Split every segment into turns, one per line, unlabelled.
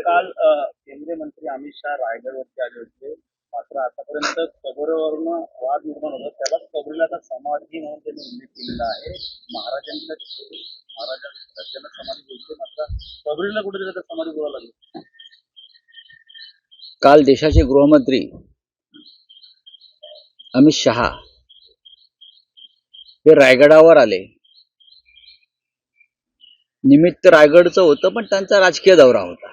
काल केंद्रीय मंत्री अमित शाह रायगडवरती आले होते. मात्र आतापर्यंत कबरवरून वाद निर्माण होता. त्याला कबरीला आता समाधी म्हणून त्यांनी उल्लेख केलेला आहे. महाराजांना समाधी बोलते, मात्र कबरीला कुठेतरी आता समाधी बोलायला लागली.
काल देशाचे गृहमंत्री अमित शहा हे रायगडावर आले. निमित्त रायगडचं होतं, पण त्यांचा राजकीय दौरा होता.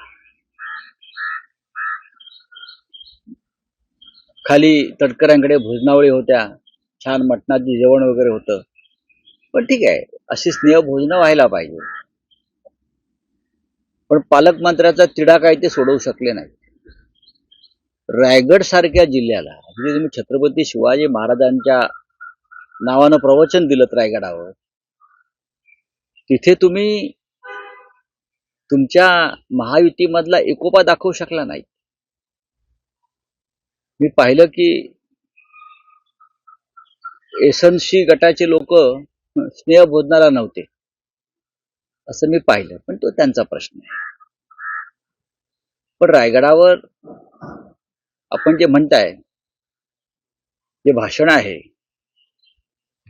खाली तटकऱ्यांकडे भोजनावळी होत्या, छान मटणाची जेवण वगैरे होतं. पण ठीक आहे, अशी स्नेह भोजनं व्हायला पाहिजे. पण पालकमंत्र्याचा तिढा काही ते सोडवू शकले नाही. रायगड सारख्या जिल्ह्याला म्हणजे तुम्ही छत्रपती शिवाजी महाराजांच्या नावानं प्रवचन दिलं रायगडावर, तिथे तुम्ही तुमच्या महायुतीमधला एकोपा दाखवू शकला नाही. मी पाहिलं की एसएनसी गटाचे लोक स्नेह भोजनाला नव्हते, असं मी पाहिलं. पण तो त्यांचा प्रश्न आहे. पण रायगडावर आपण जे म्हणताय, जे भाषण आहे,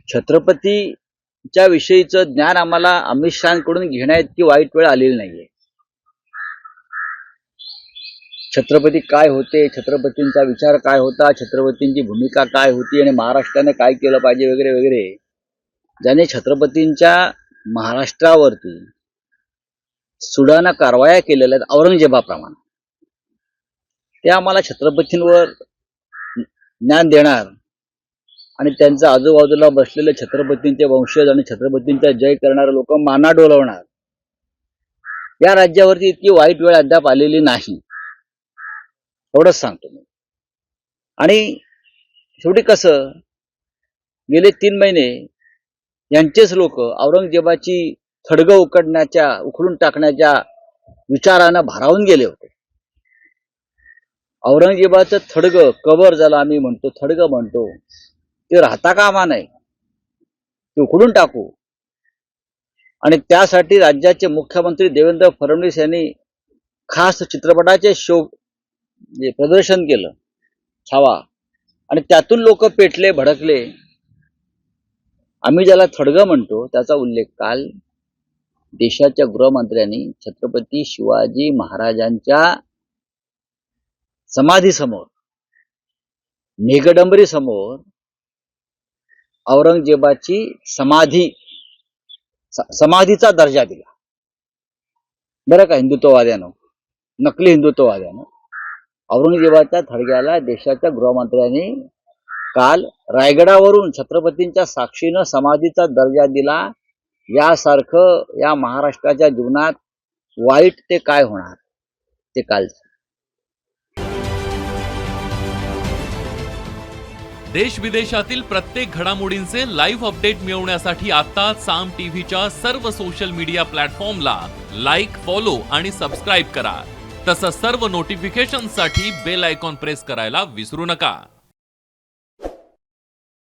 छत्रपतीच्या विषयीचं ज्ञान आम्हाला अमित शहाकडून घेण्याइतकी वाईट वेळ आलेली नाहीये. छत्रपती काय होते, छत्रपतींचा विचार काय होता, छत्रपतींची भूमिका काय होती आणि महाराष्ट्राने काय केलं पाहिजे वगैरे वगैरे, ज्याने छत्रपतींच्या महाराष्ट्रावरती सुडाना कारवाया केलेल्या आहेत औरंगजेबाप्रमाणे, ते आम्हाला छत्रपतींवर ज्ञान देणार आणि त्यांच्या आजूबाजूला बसलेले छत्रपतींचे वंशज आणि छत्रपतींचा जय करणारे लोक माना डोलवणार. या राज्यावरती इतकी वाईट वेळ अद्याप आलेली नाही, एवढंच सांगतो मी. आणि शेवटी कसं, गेले 3 महिने यांचेच लोक औरंगजेबाची थडगं उखडून टाकण्याच्या विचारानं भारावून गेले होते. औरंगजेबाचं थडगं, कबर ज्याला आम्ही म्हणतो, थडगं म्हणतो, ते राहता कामा नये, ते उखडून टाकू. आणि त्यासाठी राज्याचे मुख्यमंत्री देवेंद्र फडणवीस यांनी खास चित्रपटाचे प्रदर्शन केलं, छावा. आणि त्यातून लोक पेटले, भडकले. आम्ही ज्याला थडगं म्हणतो त्याचा उल्लेख काल देशाच्या गृहमंत्र्यांनी छत्रपती शिवाजी महाराजांच्या समाधीसमोर, मेघडंबरी समोर औरंगजेबाची समाधीचा दर्जा दिला. बरं का, हिंदुत्ववाद्यानं, नकली हिंदुत्ववाद्यानं औरंगजेबाच्या थडग्याला देशाच्या गृहमंत्र्यांनी काल रायगडावरून छत्रपतींच्या साक्षीनं समाधीचा दर्जा दिला. यासारखं या महाराष्ट्राच्या जीवनात वाईट ते काय होणार, ते काल.
देश विदेशातील प्रत्येक घडामोडींचे लाईव्ह अपडेट मिळवण्यासाठी आता साम टीव्हीच्या सर्व सोशल मीडिया प्लॅटफॉर्मला लाईक, फॉलो आणि सबस्क्राईब करा. तसंच सर्व नोटिफिकेशनसाठी बेल आयकॉन प्रेस करायला विसरू नका.